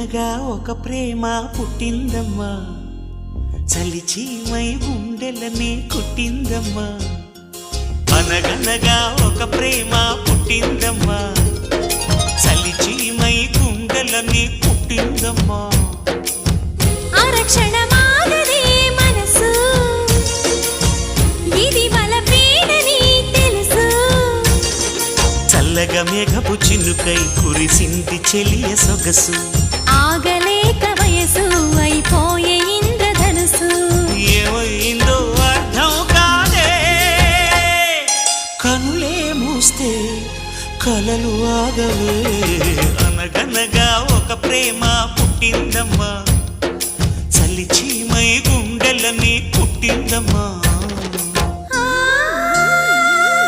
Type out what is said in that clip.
అనగనగా ఒక ప్రేమ పుట్టిందమ్మా, చలిచీమై గుండెలని కుట్టిందమ్మా. అనగనగా ఒక ప్రేమ పుట్టిందమ్మా, చలిచీమై గుండెలని కుట్టిందమ్మా. ఆరక్షణమాగదే మనసు, ఇది వలపేడని తెలుసు. చల్లగా మేఘపు చినుకై కురిసింది చెలియ సొగసు, ఆగలేక వయసు అయిపోయే ఇంద్రధనుసు. ఏమైందో అర్థం కాదే, కనులే మూస్తే కలలు ఆగవే. అనగనగా ఒక ప్రేమ పుట్టిందమ్మా, చలిచీమై గుండెలని కుట్టిందమ్మా.